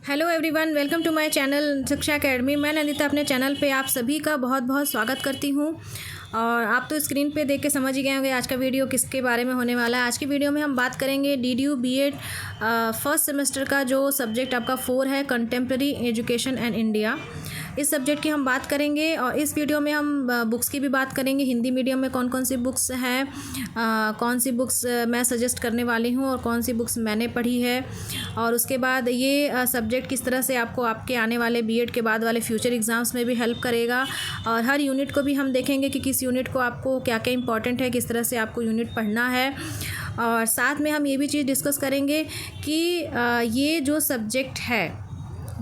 Hello everyone, welcome to my channel Shiksha academy. मैं नंदिता अपने channel पे आप सभी का बहुत बहुत स्वागत करती हूँ। और आप तो स्क्रीन पे देख के समझ ही गए होंगे आज का वीडियो किसके बारे में होने वाला है। आज की वीडियो में हम बात करेंगे DDU B.Ed फर्स्ट सेमेस्टर का जो सब्जेक्ट आपका 4 है, कंटेम्प्रेरी एजुकेशन एंड इंडिया। इस सब्जेक्ट की हम बात करेंगे और इस वीडियो में हम बुक्स की भी बात करेंगे। हिंदी मीडियम में कौन कौन सी बुक्स हैं, कौन सी बुक्स मैं सजेस्ट करने वाली हूँ और कौन सी बुक्स मैंने पढ़ी है, और उसके बाद ये सब्जेक्ट किस तरह से आपको आपके आने वाले B.Ed के बाद वाले फ्यूचर एग्ज़ाम्स में भी हेल्प करेगा। और हर यूनिट को भी हम देखेंगे कि किस यूनिट को आपको क्या क्या इंपॉर्टेंट है, किस तरह से आपको यूनिट पढ़ना है। और साथ में हम ये भी चीज़ डिस्कस करेंगे कि ये जो सब्जेक्ट है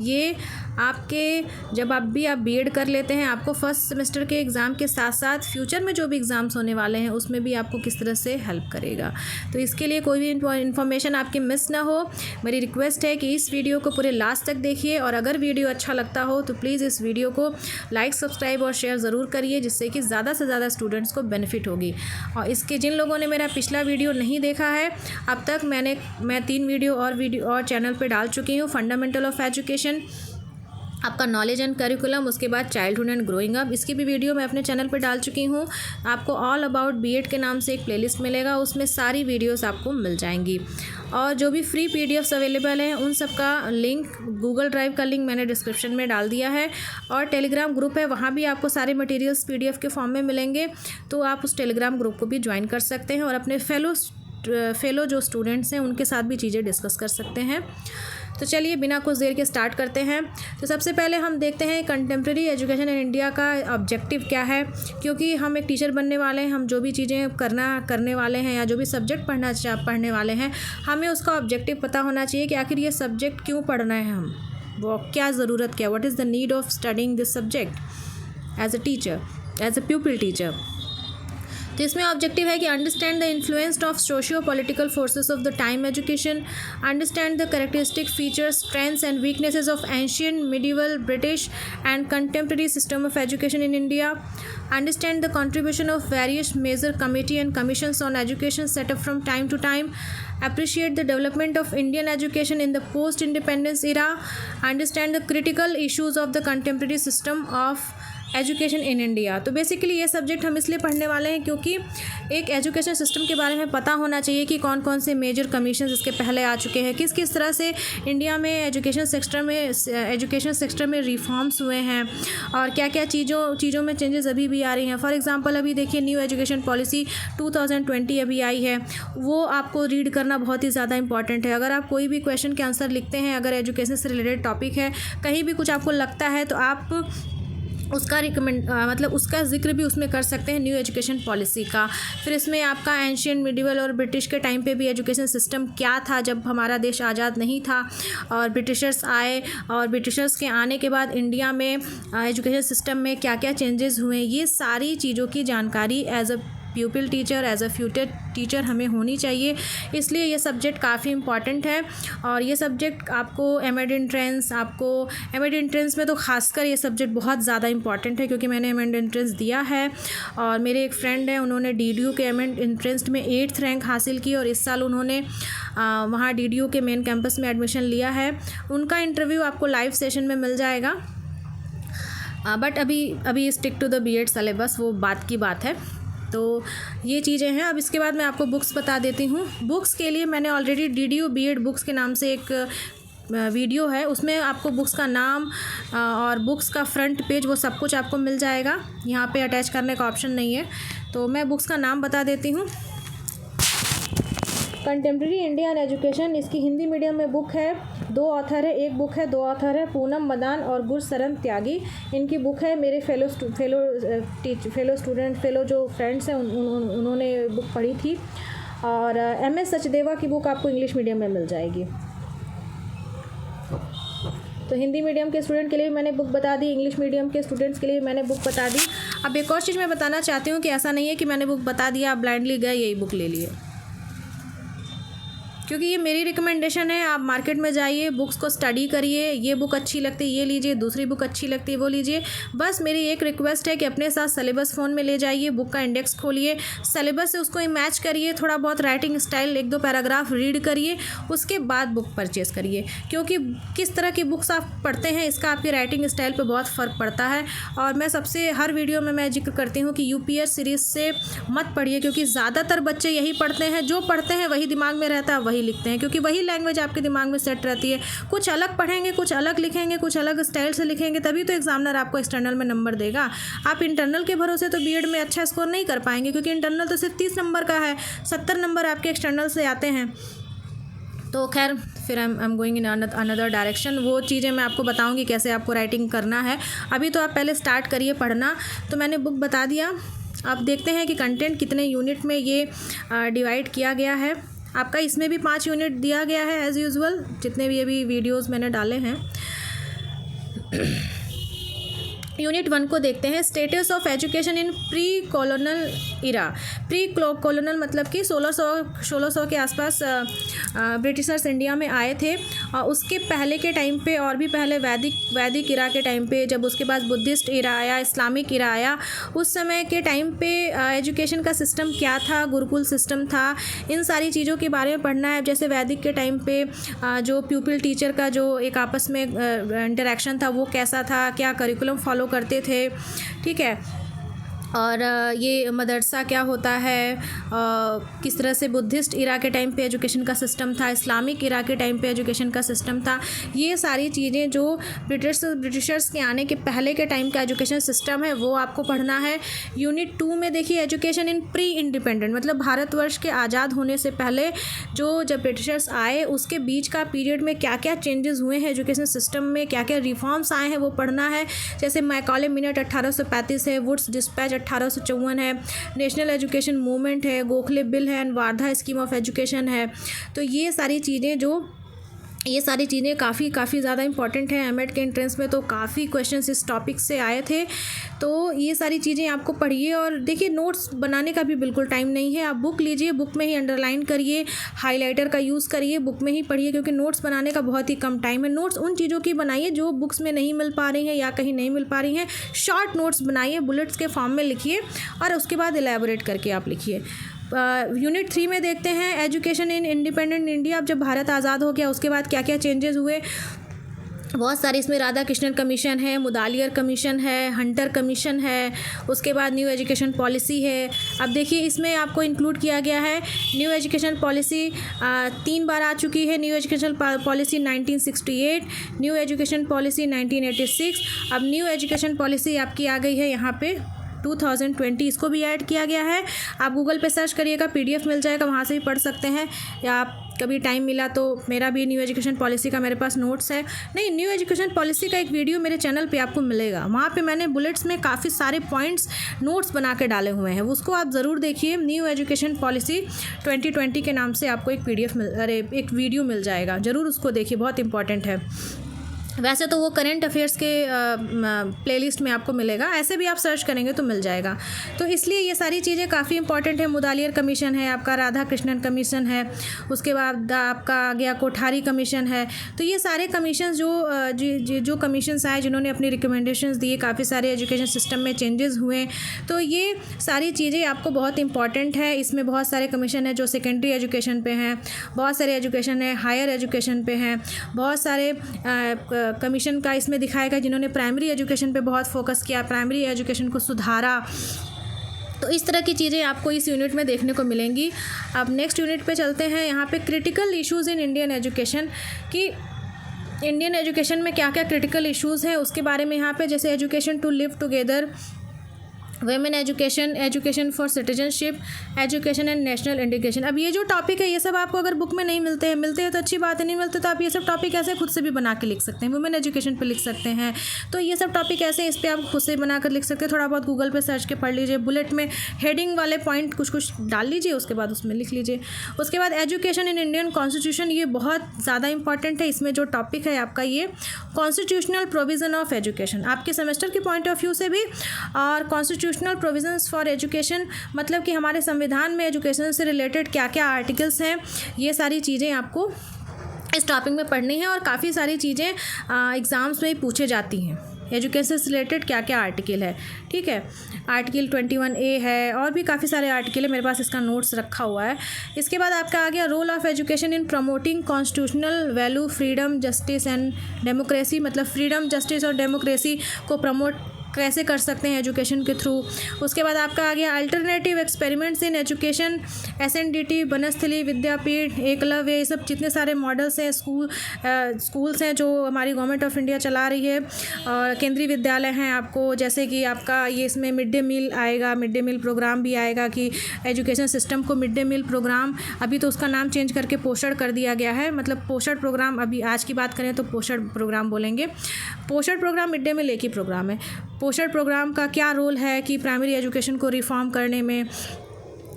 ये आपके जब आप B.Ed कर लेते हैं, आपको फर्स्ट सेमेस्टर के एग्ज़ाम के साथ साथ फ्यूचर में जो भी एग्ज़ाम्स होने वाले हैं उसमें भी आपको किस तरह से हेल्प करेगा। तो इसके लिए कोई भी इन्फॉर्मेशन आपकी मिस ना हो, मेरी रिक्वेस्ट है कि इस वीडियो को पूरे लास्ट तक देखिए। और अगर वीडियो अच्छा लगता हो तो प्लीज़ इस वीडियो को लाइक, सब्सक्राइब और शेयर ज़रूर करिए, जिससे कि ज़्यादा से ज़्यादा स्टूडेंट्स को बेनिफिट होगी। और इसके जिन लोगों ने मेरा पिछला वीडियो नहीं देखा है, अब तक मैं 3 वीडियो और चैनल पर डाल चुकी हूँ। फंडामेंटल ऑफ एजुकेशन, आपका नॉलेज एंड करिकुलम, उसके बाद चाइल्डहुड एंड ग्रोइंग अप, इसकी भी वीडियो मैं अपने चैनल पर डाल चुकी हूँ। आपको ऑल अबाउट B.Ed के नाम से एक प्लेलिस्ट मिलेगा, उसमें सारी वीडियोस आपको मिल जाएंगी। और जो भी फ्री PDFs अवेलेबल हैं उन सब का लिंक, गूगल ड्राइव का लिंक मैंने डिस्क्रिप्शन में डाल दिया है। और टेलीग्राम ग्रुप है, वहाँ भी आपको सारे मटेरियल्स PDF के फॉर्म में मिलेंगे, तो आप उस टेलीग्राम ग्रुप को भी ज्वाइन कर सकते हैं और अपने फेलो जो स्टूडेंट्स हैं उनके साथ भी चीज़ें डिस्कस कर सकते हैं। तो चलिए बिना कुछ देर के स्टार्ट करते हैं। तो सबसे पहले हम देखते हैं कंटेम्प्रेरी एजुकेशन इन इंडिया का ऑब्जेक्टिव क्या है। क्योंकि हम एक टीचर बनने वाले हैं, हम जो भी चीज़ें करने वाले हैं या जो भी सब्जेक्ट पढ़ने वाले हैं, हमें उसका ऑब्जेक्टिव पता होना चाहिए कि आखिर ये सब्जेक्ट क्यों पढ़ना है, हम वो क्या ज़रूरत क्या, what is the need of studying this subject as a teacher, as a pupil teacher. तो इसमें ऑब्जेक्टिव है कि understand the influence of socio political forces of the time education, understand the characteristic features, strengths and weaknesses of ancient, medieval, British and contemporary system of education in India, understand the contribution of various major committee and commissions on education set up from time to time, appreciate the development of Indian education in the post-independence era, understand the critical issues of the contemporary system of education in India. तो basically ये subject हम इसलिए पढ़ने वाले हैं क्योंकि एक education system के बारे में पता होना चाहिए कि कौन कौन से मेजर कमीशन इसके पहले आ चुके हैं, किस किस तरह से इंडिया में एजुकेशन सेक्टर में रिफॉर्म्स हुए हैं और क्या क्या चीज़ों में चेंजेस अभी भी आ रही हैं। फॉर एग्जांपल अभी देखिए न्यू एजुकेशन पॉलिसी 2020 अभी आई है, वो आपको रीड करना बहुत ही ज़्यादा इंपॉर्टेंट है। अगर आप कोई भी क्वेश्चन के आंसर लिखते हैं, अगर एजुकेशन से रिलेटेड टॉपिक है, कहीं भी कुछ आपको लगता है तो आप उसका उसका जिक्र भी उसमें कर सकते हैं, न्यू एजुकेशन पॉलिसी का। फिर इसमें आपका एंशियंट, मिडिवल और ब्रिटिश के टाइम पे भी एजुकेशन सिस्टम क्या था जब हमारा देश आज़ाद नहीं था, और ब्रिटिशर्स आए और ब्रिटिशर्स के आने के बाद इंडिया में एजुकेशन सिस्टम में क्या क्या चेंजेस हुए, ये सारी चीज़ों की जानकारी as a pupil teacher, as a future teacher हमें होनी चाहिए। इसलिए ये सब्जेक्ट काफ़ी इंपॉर्टेंट है। और ये सब्जेक्ट आपको एमएड एंट्रेंस में तो खासकर ये सब्जेक्ट बहुत ज़्यादा इंपॉर्टेंट है, क्योंकि मैंने एमएड एंट्रेंस दिया है और मेरे एक फ्रेंड हैं, उन्होंने DDU के एमएड एंट्रेंस में 8th रैंक हासिल की और इस साल उन्होंने वहाँ DDU के मेन कैंपस में एडमिशन लिया है। उनका इंटरव्यू आपको लाइव सेशन में मिल जाएगा। बट अभी stick to the B.Ed syllabus, वो बात की बात है। तो ये चीज़ें हैं। अब इसके बाद मैं आपको बुक्स बता देती हूँ। बुक्स के लिए मैंने ऑलरेडी DDU B.Ed बुक्स के नाम से एक वीडियो है, उसमें आपको बुक्स का नाम और बुक्स का फ्रंट पेज वो सब कुछ आपको मिल जाएगा। यहाँ पे अटैच करने का ऑप्शन नहीं है, तो मैं बुक्स का नाम बता देती हूँ। कंटेम्प्रेरी इंडियन एजुकेशन, इसकी हिंदी मीडियम में बुक है, 2 ऑथर है, एक बुक है 2 ऑथर है, पूनम मदान और गुरशरण त्यागी, इनकी बुक है। मेरे फेलो जो फ्रेंड्स हैं उन्होंने बुक पढ़ी थी। और MS सचदेवा की बुक आपको इंग्लिश मीडियम में मिल जाएगी। तो हिंदी मीडियम के स्टूडेंट के लिए मैंने बुक बता दी, इंग्लिश मीडियम के स्टूडेंट्स के लिए मैंने बुक बता दी। अब एक और चीज़ मैं बताना चाहती हूँ कि ऐसा नहीं है कि मैंने बुक बता दिया, आप ब्लाइंडली गए यही बुक ले लिए। क्योंकि ये मेरी रिकमेंडेशन है। आप मार्केट में जाइए, बुक्स को स्टडी करिए, ये बुक अच्छी लगती है ये लीजिए, दूसरी बुक अच्छी लगती है वो लीजिए। बस मेरी एक रिक्वेस्ट है कि अपने साथ सिलेबस फ़ोन में ले जाइए, बुक का इंडेक्स खोलिए, सिलेबस से उसको मैच करिए, थोड़ा बहुत राइटिंग स्टाइल 1-2 पैराग्राफ रीड करिए, उसके बाद बुक परचेज़ करिए। क्योंकि किस तरह की बुक्स आप पढ़ते हैं इसका आपकी राइटिंग स्टाइल पर बहुत फ़र्क पड़ता है। और मैं सबसे हर वीडियो में मैं जिक्र करती हूँ कि यूपीएस सीरीज़ से मत पढ़िए, क्योंकि ज़्यादातर बच्चे यही पढ़ते हैं, जो पढ़ते हैं वही दिमाग में रहता है, वही लिखते हैं, क्योंकि वही लैंग्वेज आपके दिमाग में सेट रहती है। कुछ अलग पढ़ेंगे, कुछ अलग लिखेंगे, कुछ अलग स्टाइल से लिखेंगे, तभी तो एग्जामिनर आपको एक्सटर्नल में नंबर देगा। आप इंटरनल के भरोसे तो बीएड में अच्छा स्कोर नहीं कर पाएंगे, क्योंकि इंटरनल तो सिर्फ 30 नंबर का है, 70 नंबर आपके एक्सटर्नल से आते हैं। तो खैर फिर I am going in another direction. वो चीज़ें मैं आपको बताऊंगी कैसे आपको राइटिंग करना है। अभी तो आप पहले स्टार्ट करिए पढ़ना। तो मैंने बुक बता दिया। आप देखते हैं कि कंटेंट कितने यूनिट में ये डिवाइड किया गया है। आपका इसमें भी 5 यूनिट दिया गया है एज़ यूजुअल, जितने भी अभी वीडियोज़ मैंने डाले हैं। यूनिट 1 को देखते हैं, status of education in pre colonial era. Pre colonial मतलब कि 1600 के आसपास ब्रिटिशर्स इंडिया में आए थे, और उसके पहले के टाइम पे और भी पहले वैदिक इरा के टाइम पे, जब उसके बाद बुद्धिस्ट इरा आया, इस्लामिक इरा आया, उस समय के टाइम पे एजुकेशन का सिस्टम क्या था, गुरुकुल सिस्टम था, इन सारी चीज़ों के बारे में पढ़ना है। जैसे वैदिक के टाइम पे जो प्यूपिल टीचर का जो एक आपस में इंटरेक्शन था वो कैसा था, क्या करिकुलम फॉलो करते थे, ठीक है। और ये मदरसा क्या होता है, किस तरह से बुद्धिस्ट इरा के टाइम पे एजुकेशन का सिस्टम था, इस्लामिक इरा के टाइम पे एजुकेशन का सिस्टम था। ये सारी चीज़ें जो ब्रिटिशर्स के आने के पहले के टाइम का एजुकेशन सिस्टम है वो आपको पढ़ना है। यूनिट 2 में देखिए, एजुकेशन इन प्री इंडिपेंडेंट, मतलब भारतवर्ष के आज़ाद होने से पहले जब ब्रिटिशर्स आए उसके बीच का पीरियड में क्या क्या चेंजेस हुए हैं एजुकेशन सिस्टम में, क्या क्या रिफॉर्म्स आए हैं वो पढ़ना है। जैसे मैकॉले मिनट 1835 है, वुड्स डिस्पैच 1854 है, नेशनल एजुकेशन मूवमेंट है, गोखले बिल है, and Wardha scheme of education है। तो ये सारी चीज़ें काफ़ी ज़्यादा इंपॉर्टेंट है। एमएड के एंट्रेंस में तो काफ़ी क्वेश्चंस इस टॉपिक से आए थे। तो ये सारी चीज़ें आपको पढ़िए। और देखिए, नोट्स बनाने का भी बिल्कुल टाइम नहीं है। आप बुक लीजिए, बुक में ही अंडरलाइन करिए, हाइलाइटर का यूज़ करिए, बुक में ही पढ़िए, क्योंकि नोट्स बनाने का बहुत ही कम टाइम है। नोट्स उन चीज़ों की बनाइए जो बुक्स में नहीं मिल पा रही हैं या कहीं नहीं मिल पा रही हैं। शॉर्ट नोट्स बनाइए, बुलेट्स के फॉर्म में लिखिए, और उसके बाद एलैबोरेट करके आप लिखिए। यूनिट 3 में देखते हैं, एजुकेशन इन इंडिपेंडेंट इंडिया। अब जब भारत आज़ाद हो गया उसके बाद क्या क्या चेंजेस हुए, बहुत सारे इसमें राधा कृष्णन कमीशन है, मुदालियर कमीशन है, हंटर कमीशन है, उसके बाद न्यू एजुकेशन पॉलिसी है। अब देखिए, इसमें आपको इंक्लूड किया गया है न्यू एजुकेशन पॉलिसी 3 बार आ चुकी है। New education policy 1968, new education policy 1986, अब न्यू एजुकेशन पॉलिसी आपकी आ गई है यहाँ पे 2020, इसको भी ऐड किया गया है। आप गूगल पे सर्च करिएगा, PDF मिल जाएगा, वहाँ से भी पढ़ सकते हैं, या आप कभी टाइम मिला तो मेरा भी न्यू एजुकेशन पॉलिसी का मेरे पास नोट्स है। नहीं, न्यू एजुकेशन पॉलिसी का एक वीडियो मेरे चैनल पे आपको मिलेगा, वहाँ पे मैंने बुलेट्स में काफ़ी सारे पॉइंट्स नोट्स बना के डाले हुए हैं, उसको आप ज़रूर देखिए। न्यू एजुकेशन पॉलिसी 2020 के नाम से आपको एक वीडियो मिल जाएगा, ज़रूर उसको देखिए, बहुत इंपॉर्टेंट है। वैसे तो वो करंट अफेयर्स के प्लेलिस्ट में आपको मिलेगा, ऐसे भी आप सर्च करेंगे तो मिल जाएगा। तो इसलिए ये सारी चीज़ें काफ़ी इंपॉर्टेंट है। मुदालियर कमीशन है, आपका राधा कृष्णन कमीशन है, उसके बाद आपका आ गया कोठारी कमीशन है। तो ये सारे कमीशन जो कमीशंस आए जिन्होंने अपनी रिकमेंडेशंस दिए, काफ़ी सारे एजुकेशन सिस्टम में चेंजेस हुए। तो ये सारी चीज़ें आपको बहुत इंपॉर्टेंट है। इसमें बहुत सारे कमीशन है जो सेकेंडरी एजुकेशन पे हैं, बहुत सारे एजुकेशन है हायर एजुकेशन पे हैं, बहुत सारे कमीशन का इसमें दिखाएगा जिन्होंने प्राइमरी एजुकेशन पे बहुत फोकस किया, प्राइमरी एजुकेशन को सुधारा। तो इस तरह की चीज़ें आपको इस यूनिट में देखने को मिलेंगी। अब नेक्स्ट यूनिट पे चलते हैं। यहाँ पे critical issues in Indian education, कि इंडियन एजुकेशन में क्या क्या क्रिटिकल इश्यूज़ हैं उसके बारे में यहाँ पे, जैसे education to live together, women education, education for citizenship, education and national integration. अब ये जो टॉपिक है ये सब आपको अगर बुक में नहीं मिलते हैं तो अच्छी बात है, नहीं मिलते तो आप ये सब टॉपिक ऐसे खुद से भी बना के लिख सकते हैं। वुमेन एजुकेशन पे लिख सकते हैं। तो ये सब टॉपिक ऐसे हैं, इस पर आप खुद से बना कर लिख सकते हैं। थोड़ा बहुत गूगल पे सर्च के पढ़ लीजिए, बुलेट में हेडिंग वाले पॉइंट कुछ डाल लीजिए, उसके बाद उसमें लिख लीजिए। उसके बाद एजुकेशन इन इंडियन कॉन्स्टिट्यूशन, ये बहुत ज़्यादा इंपॉर्टेंट है। इसमें जो टॉपिक है आपका ये कॉन्स्टिट्यूशनल प्रोविज़न ऑफ एजुकेशन, आपके सेमेस्टर के पॉइंट ऑफ व्यू से भी और constitution constitutional provisions for education, मतलब कि हमारे संविधान में एजुकेशन से रिलेटेड क्या क्या आर्टिकल्स हैं, ये सारी चीज़ें आपको इस टॉपिक में पढ़नी है और काफ़ी सारी चीज़ें एग्ज़ाम्स में पूछे जाती हैं। एजुकेशन से रिलेटेड क्या क्या आर्टिकल है, ठीक है। आर्टिकल 21A है और भी काफ़ी सारे आर्टिकल है, मेरे पास इसका नोट्स रखा हुआ है। इसके बाद आपका आ गया role of education in promoting constitutional value, freedom, justice and democracy, मतलब फ्रीडम, जस्टिस और डेमोक्रेसी को प्रमोट कैसे कर सकते हैं एजुकेशन के थ्रू। उसके बाद आपका आ गया alternative experiments in education, SNDT, Banasthali Vidyapith, Eklavya, ये सब जितने सारे मॉडल्स हैं, स्कूल्स हैं जो हमारी गवर्नमेंट ऑफ इंडिया चला रही है, और केंद्रीय विद्यालय हैं आपको, जैसे कि आपका ये इसमें मिड डे मील आएगा, मिड डे मील प्रोग्राम भी आएगा कि एजुकेशन सिस्टम को मिड डे मील प्रोग्राम, अभी तो उसका नाम चेंज करके पोषण कर दिया गया है, मतलब पोषण प्रोग्राम, अभी आज की बात करें तो पोषण प्रोग्राम बोलेंगे। पोषण प्रोग्राम मिड डे मील एक ही प्रोग्राम है। पोषण प्रोग्राम का क्या रोल है कि प्राइमरी एजुकेशन को रिफॉर्म करने में,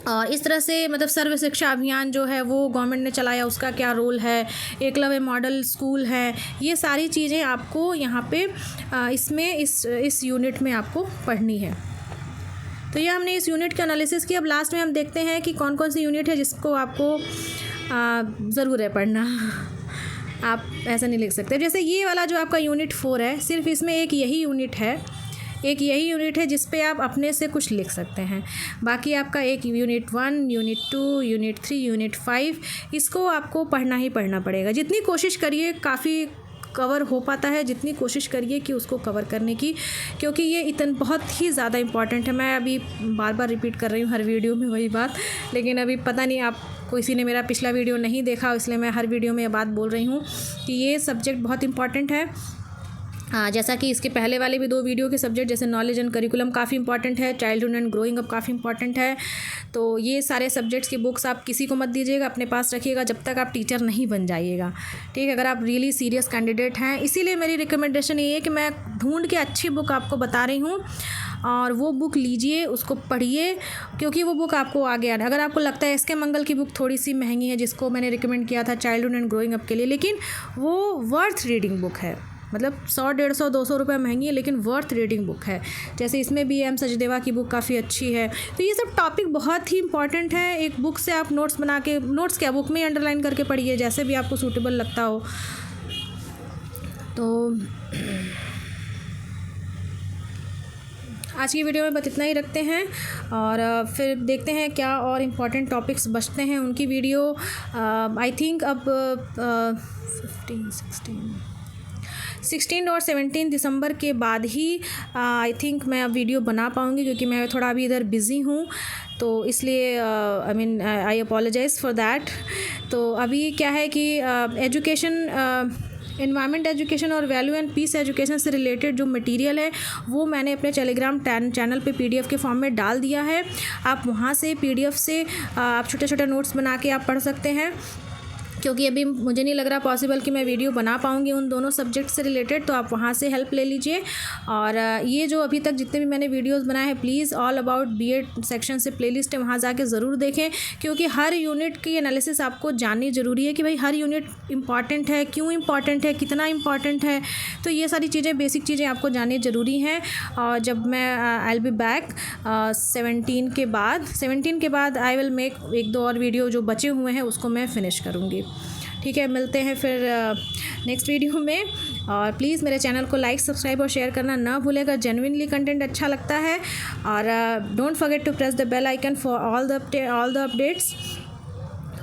और इस तरह से मतलब सर्व शिक्षा अभियान जो है वो गवर्नमेंट ने चलाया, उसका क्या रोल है, एकलव्य मॉडल स्कूल है, ये सारी चीज़ें आपको यहाँ पे इसमें इस यूनिट में आपको पढ़नी है। तो ये हमने इस यूनिट के एनालिसिस की। अब लास्ट में हम देखते हैं कि कौन कौन सी यूनिट है जिसको आपको ज़रूर है पढ़ना। आप ऐसा नहीं लिख सकते। जैसे ये वाला जो आपका यूनिट 4 है, सिर्फ इसमें एक यही यूनिट है जिस पे आप अपने से कुछ लिख सकते हैं। बाकी आपका एक यूनिट 1, यूनिट 2, यूनिट 3, यूनिट 5, इसको आपको पढ़ना ही पढ़ना पड़ेगा। जितनी कोशिश करिए, काफ़ी कवर हो पाता है, जितनी कोशिश करिए कि उसको कवर करने की, क्योंकि ये बहुत ही ज़्यादा इम्पॉर्टेंट है। मैं अभी बार बार रिपीट कर रही हूँ हर वीडियो में वही बात, लेकिन अभी पता नहीं आप किसी ने मेरा पिछला वीडियो नहीं देखा, इसलिए मैं हर वीडियो में ये बात बोल रही हूँ कि ये सब्जेक्ट बहुत इंपॉर्टेंट है। जैसा कि इसके पहले वाले भी 2 वीडियो के सब्जेक्ट जैसे नॉलेज एंड करिकुलम काफ़ी इंपॉर्टेंट है, चाइल्डहुड एंड ग्रोइंग अप काफ़ी इंपॉर्टेंट है। तो ये सारे सब्जेक्ट्स की बुक्स आप किसी को मत दीजिएगा, अपने पास रखिएगा जब तक आप टीचर नहीं बन जाइएगा, ठीक है। अगर आप रियली सीरियस कैंडिडेट हैं, इसीलिए मेरी रिकमेंडेशन ये है कि मैं ढूंढ के अच्छी बुक आपको बता रही हूँ, और वो बुक लीजिए, उसको पढ़िए, क्योंकि वो बुक आपको आगे आना। अगर आपको लगता है एस के मंगल की बुक थोड़ी सी महंगी है, जिसको मैंने रिकमेंड किया था चाइल्डहुड एंड ग्रोइंग अप के लिए, लेकिन वो वर्थ रीडिंग बुक है, मतलब 100, 150, 200 रुपये महंगी है, लेकिन वर्थ रीडिंग बुक है। जैसे इसमें भी M सचदेवा की बुक काफ़ी अच्छी है। तो ये सब टॉपिक बहुत ही इंपॉर्टेंट है। एक बुक से आप नोट्स बना के, नोट्स क्या, बुक में अंडरलाइन करके पढ़िए, जैसे भी आपको सूटेबल लगता हो। तो आज की वीडियो में बस इतना ही रखते हैं, और फिर देखते हैं क्या और इम्पॉर्टेंट टॉपिक्स बचते हैं उनकी वीडियो। आई थिंक अब 16 और 17 दिसंबर के बाद ही आई थिंक मैं अब वीडियो बना पाऊँगी, क्योंकि मैं थोड़ा अभी इधर बिज़ी हूँ, तो इसलिए आई अपोलोजाइज़ फॉर दैट। तो अभी क्या है कि एजुकेशन, एनवायरनमेंट एजुकेशन और वैल्यू एंड पीस एजुकेशन से रिलेटेड जो मटेरियल है वो मैंने अपने टेलीग्राम चैनल पे PDF के फॉर्म में डाल दिया है। आप वहाँ से PDF से आप छोटे छोटे नोट्स बना के आप पढ़ सकते हैं, क्योंकि अभी मुझे नहीं लग रहा पॉसिबल कि मैं वीडियो बना पाऊँगी उन दोनों सब्जेक्ट से रिलेटेड, तो आप वहाँ से हेल्प ले लीजिए। और ये जो अभी तक जितने भी मैंने वीडियोस बनाए हैं, please all about B.Ed section से प्लेलिस्ट है, वहाँ जाके ज़रूर देखें, क्योंकि हर यूनिट की एनालिसिस आपको जाननी ज़रूरी है कि भाई हर यूनिट इंपॉर्टेंट है, क्यों इंपॉर्टेंट है, कितना इंपॉर्टेंट है। तो ये सारी चीज़ें, बेसिक चीज़ें आपको जाननी ज़रूरी हैं। और जब मैं आई विल बी बैक 17 के बाद आई विल मेक 1-2 और वीडियो जो बचे हुए हैं उसको मैं फिनिश करूँगी, ठीक है। मिलते हैं फिर नेक्स्ट वीडियो में, और प्लीज़ मेरे चैनल को लाइक, सब्सक्राइब और शेयर करना ना भूलेगा, जेन्युइनली कंटेंट अच्छा लगता है। और don't forget to press the bell icon for all the updates.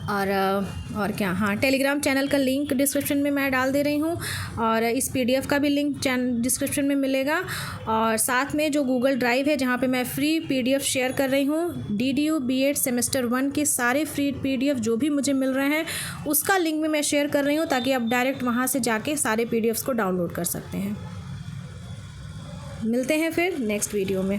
और क्या, हाँ, टेलीग्राम चैनल का लिंक डिस्क्रिप्शन में मैं डाल दे रही हूँ, और इस PDF का भी लिंक डिस्क्रिप्शन में मिलेगा। और साथ में जो गूगल ड्राइव है जहाँ पे मैं फ्री PDF शेयर कर रही हूँ, DDU B.Ed सेमेस्टर 1 के सारे फ्री PDF जो भी मुझे मिल रहे हैं उसका लिंक भी मैं शेयर कर रही हूँ, ताकि आप डायरेक्ट वहाँ से जाके सारे PDFs को डाउनलोड कर सकते हैं। मिलते हैं फिर नेक्स्ट वीडियो में।